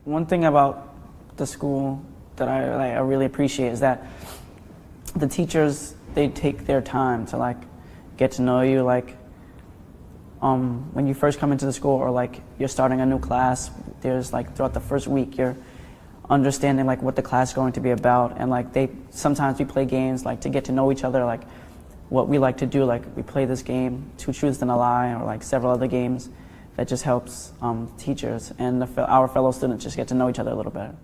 One thing about the school that I really appreciate is that the teachers, they take their time to like get to know you. Like when you first come into the school, or like you're starting a new class, there's like throughout the first week you're understanding like what the class is going to be about, and like sometimes we play games like to get to know each other, like what we like to do. Like we play this game, Two Truths and a Lie, or like several other games that just helps teachers and our fellow students just get to know each other a little better.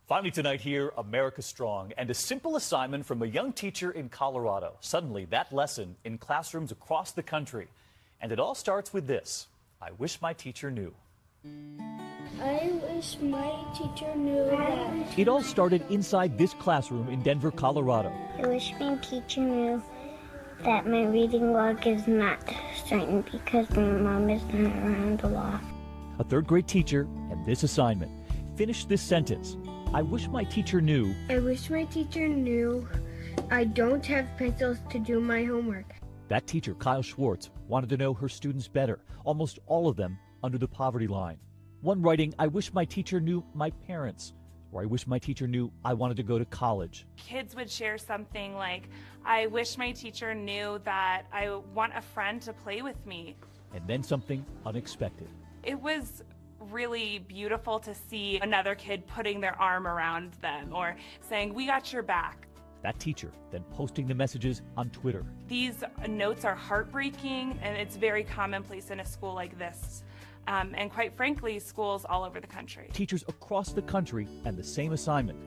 Finally tonight here, America Strong, and a simple assignment from a young teacher in Colorado. Suddenly, that lesson in classrooms across the country. And it all starts with this: I wish my teacher knew. I wish my teacher knew that. It all started inside this classroom in Denver, Colorado. I wish my teacher knew that my reading log is not straightened because my mom isn't around a lot. A third grade teacher and this assignment. Finish this sentence. I wish my teacher knew. I wish my teacher knew I don't have pencils to do my homework. That teacher, Kyle Schwartz, wanted to know her students better, almost all of them under the poverty line. One writing, I wish my teacher knew my parents, or I wish my teacher knew I wanted to go to college. Kids would share something like, I wish my teacher knew that I want a friend to play with me. And then something unexpected. It was really beautiful to see another kid putting their arm around them or saying, we got your back. That teacher then posting the messages on Twitter. These notes are heartbreaking, and it's very commonplace in a school like this. And quite frankly, schools all over the country. Teachers across the country and the same assignment.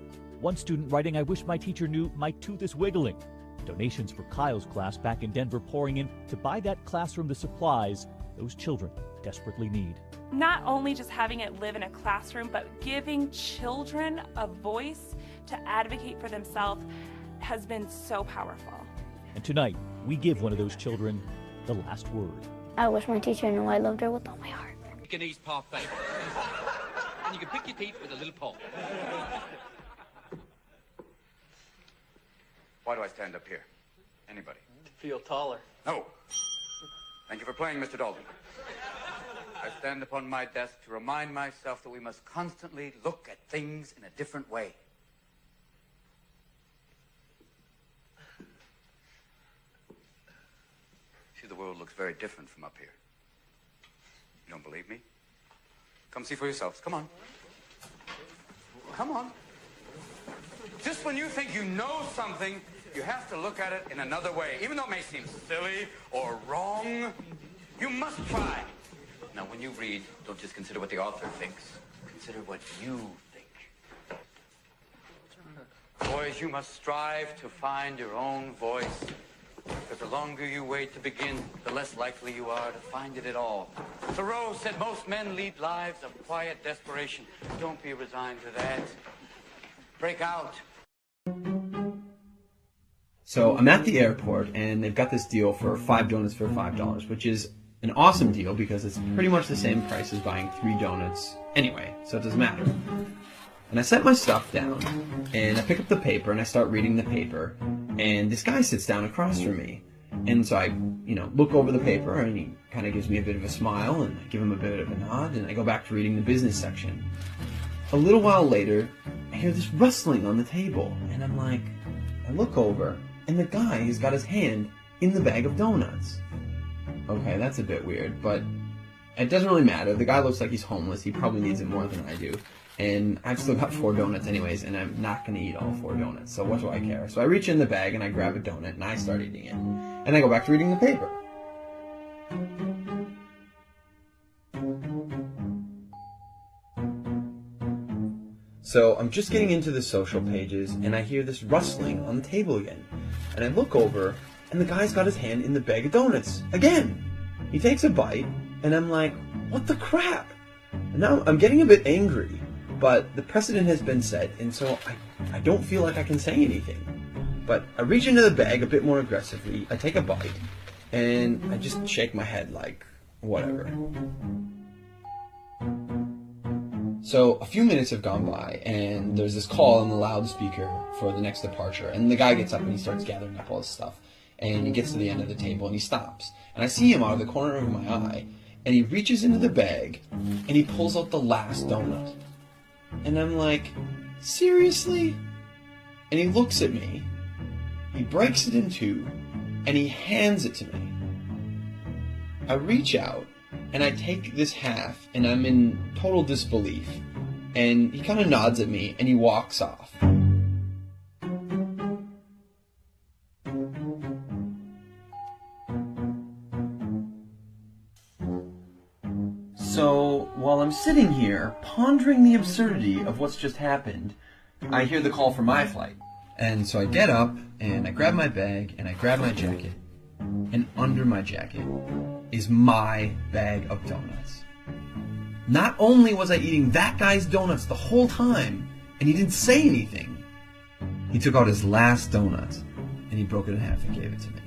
One student writing, I wish my teacher knew my tooth is wiggling. Donations for Kyle's class back in Denver pouring in to buy that classroom the supplies those children desperately need. Not only just having it live in a classroom, but giving children a voice to advocate for themselves has been so powerful. And tonight, we give one of those children the last word. I wish my teacher knew I loved her with all my heart. East parfait. And you can pick your teeth with a little paw. Why do I stand up here? Anybody? To feel taller. No. Thank you for playing, Mr. Dalton. I stand upon my desk to remind myself that we must constantly look at things in a different way. See, the world looks very different from up here. You don't believe me? Come see for yourselves. Come on. Come on. Just when you think you know something, you have to look at it in another way. Even though it may seem silly or wrong, you must try. Now, when you read, don't just consider what the author thinks. Consider what you think. Boys, you must strive to find your own voice. Because the longer you wait to begin, the less likely you are to find it at all. Thoreau said most men lead lives of quiet desperation. Don't be resigned to that. Break out. So I'm at the airport, and they've got this deal for 5 donuts for $5, which is an awesome deal because it's pretty much the same price as buying 3 donuts anyway, so it doesn't matter. And I set my stuff down, and I pick up the paper, and I start reading the paper, and this guy sits down across from me. And so I, look over the paper, and he kind of gives me a bit of a smile, and I give him a bit of a nod, and I go back to reading the business section. A little while later, I hear this rustling on the table, and I'm like, I look over, and the guy has got his hand in the bag of donuts. Okay, that's a bit weird, but it doesn't really matter. The guy looks like he's homeless. He probably needs it more than I do. And I've still got 4 donuts anyways, and I'm not going to eat all 4 donuts, so what do I care? So I reach in the bag, and I grab a donut, and I start eating it. And I go back to reading the paper. So I'm just getting into the social pages, and I hear this rustling on the table again. And I look over, and the guy's got his hand in the bag of donuts again. He takes a bite, and I'm like, what the crap? And now I'm getting a bit angry. But the precedent has been set, and so I don't feel like I can say anything. But I reach into the bag a bit more aggressively, I take a bite, and I just shake my head like, whatever. So a few minutes have gone by, and there's this call on the loudspeaker for the next departure, and the guy gets up and he starts gathering up all his stuff, and he gets to the end of the table and he stops. And I see him out of the corner of my eye, and he reaches into the bag, and he pulls out the last donut. And I'm like, seriously? And he looks at me, he breaks it in two, and he hands it to me. I reach out, and I take this half, and I'm in total disbelief. And he kind of nods at me, and he walks off. So, while I'm sitting here, pondering the absurdity of what's just happened, I hear the call for my flight. And so I get up, and I grab my bag, and I grab my jacket, and under my jacket is my bag of donuts. Not only was I eating that guy's donuts the whole time, and he didn't say anything, he took out his last donut, and he broke it in half and gave it to me.